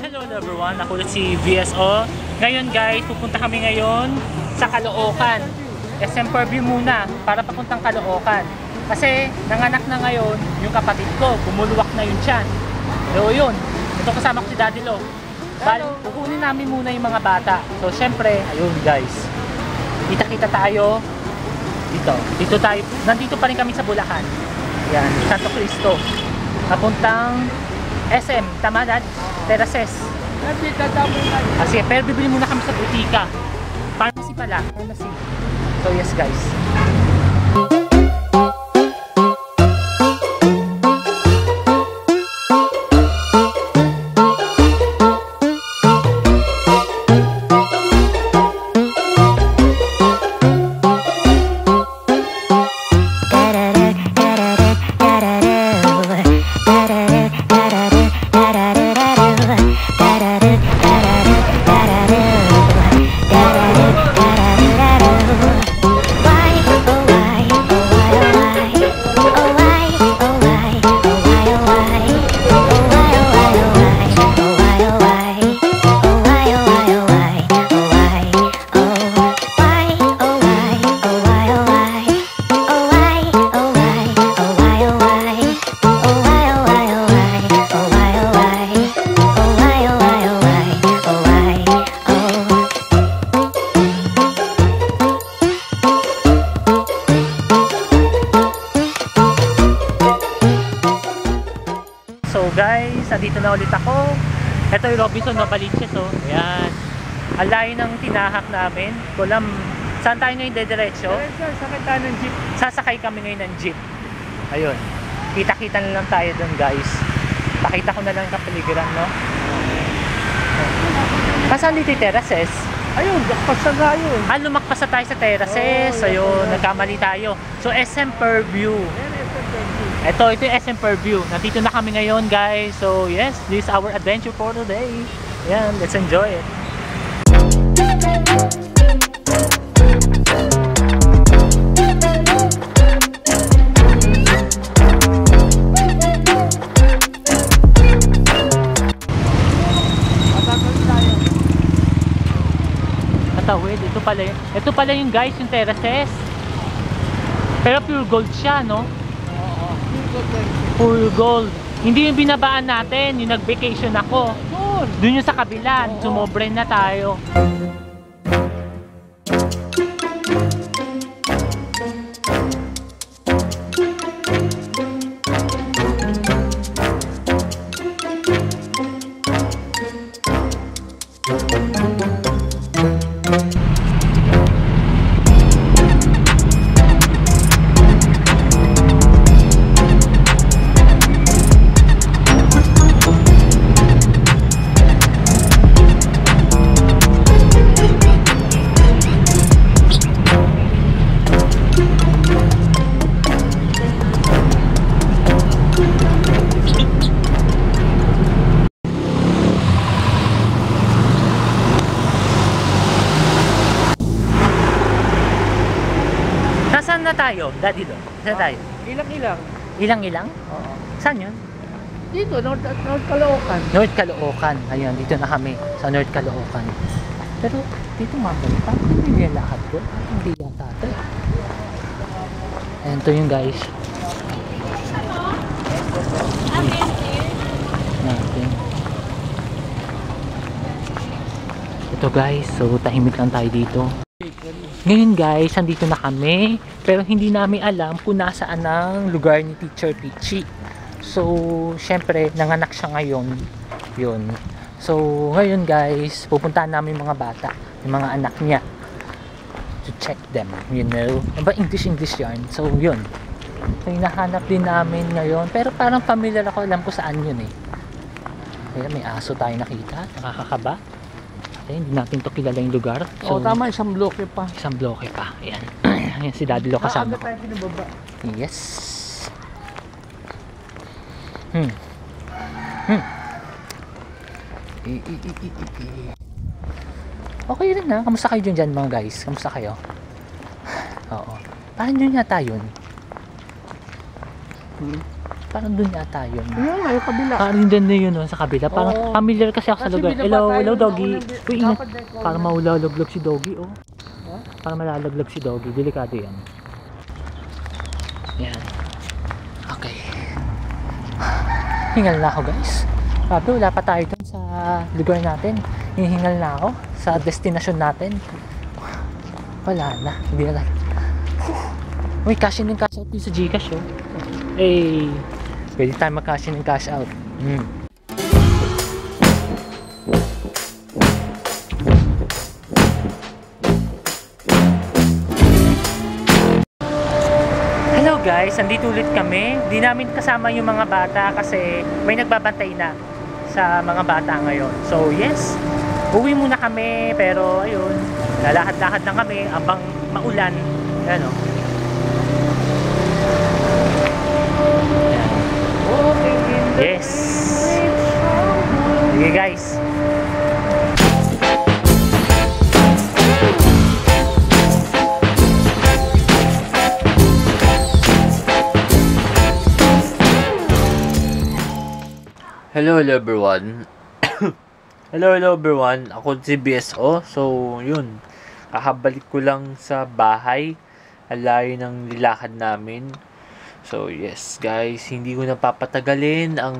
Hello everyone, ako si VSO. Ngayon guys, pupunta kami ngayon sa Caloocan. SM Fairview muna para papuntang Caloocan. Kasi nanganak na ngayon yung kapatid ko, bumuluwak na yun tiyan. So yun, ito kasama ko si Daddy Lo. Kukunin namin muna yung mga bata. So syempre, ayun guys, kita-kita tayo dito tayo, nandito pa rin kami sa Bulacan. Yan, Santo Cristo. Papuntang SM, tama Dad? Terraces. Kasi pero bibili muna kami sa butika. Pharmacy pala, pharmacy. So yes guys. So guys, andito na ulit ako. Ito yung Robinson Novaliches, oh. Ayan. Ang layo ng tinahak namin. Kulam, saan tayo ngayon dediretso? Sakay tayo ng jeep. Sasakay kami ngayon ng jeep. Ayun. Kita-kita na lang tayo dun guys. Pakita ko na lang kapaligiran, no? Saan dito yung terraces? Ayun, lakpas na tayo. Lumakpas na tayo sa terraces. Ayun, nagkamali tayo. So SM Fairview. Ito yung SM Fairview. Nandito na kami ngayon guys. So yes, this is our adventure for today. Yan, let's enjoy it. Matawid, ito pala yung guys, yung terraces. Pero pure gold siya, no? Pure gold. Hindi yung binabaan natin, yung nag-vacation ako. Doon yung sa kabila, sumobre na tayo. Saan na tayo? Daddy Lo? Saan tayo? Ilang-ilang. Ilang-ilang? Oo. Saan yun? Dito, North Caloocan. North Caloocan. Ayun, dito na kami sa North Caloocan. Pero dito mabalik. Parang hindi yung lakad ko. Hindi yata ito. Ayan, ito yung guys. Natin. Ito guys, so tahimik lang tayo dito. Ngayon guys, andito na kami. Pero hindi namin alam kung nasaan ang lugar ni Teacher Peachy. So, syempre, nanganak siya ngayon. Yun. So, ngayon guys, pupuntahan namin yung mga bata. Yung mga anak niya. To check them, you know. Ba English yarn. So, yun. So, hinahanap din namin ngayon. Pero parang familiar ako. Alam ko saan yun eh. Kaya may aso tayo nakita. Nakakakaba. Okay, hindi natin to kilala yung lugar. So, tama, isang bloke pa. Isang bloke pa. Ayan. Ayan si Daddy Lo kasama ko. Tayo pinababa. Yes. Okay rin na. Kamusta kayo dyan mga guys? Kamusta kayo? Oo. Paano nyo yata yun? Parang doon yata yun. Ayun, ay kabila. Parang doon na yun no, sa kabila. Parang Oo. familiar kasi ako sa Kasi lugar. binaba Hello, tayo hello nung doggy. naunang Uy, ingat. dapat na ikaw Parang na- maulalaglag si doggy, oh. Ha? Parang malalaglag si doggy. Delikado yan. Yan. Okay. Hingal na ako, guys. Sabi, wala pa tayo dun sa lugar natin. Hihingal na ako sa destination natin. Wala na. Hindi na lang. Uy, cash in and cash out din sa Gcash, oh. Eh, pwede tayo mag-cash in and cash out. Hello guys, andito ulit kami. Di namin kasama yung mga bata kasi may nagbabantay na sa mga bata ngayon. So yes, uwi muna kami pero ayun, lalakad-lakad lang kami abang maulan. Ano? Yes. Sige guys. Hello everyone. Hello everyone. Ako si BSO. So, yun. Kakabalik ko lang sa bahay. Alayo ng nilakad namin. So, yes guys, hindi ko napapatagalin ang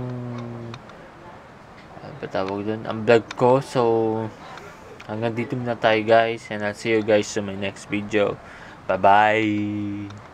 ano ba tawag doon? Ang vlog ko. So, hanggang dito muna tayo guys. And I'll see you guys in my next video. Bye-bye.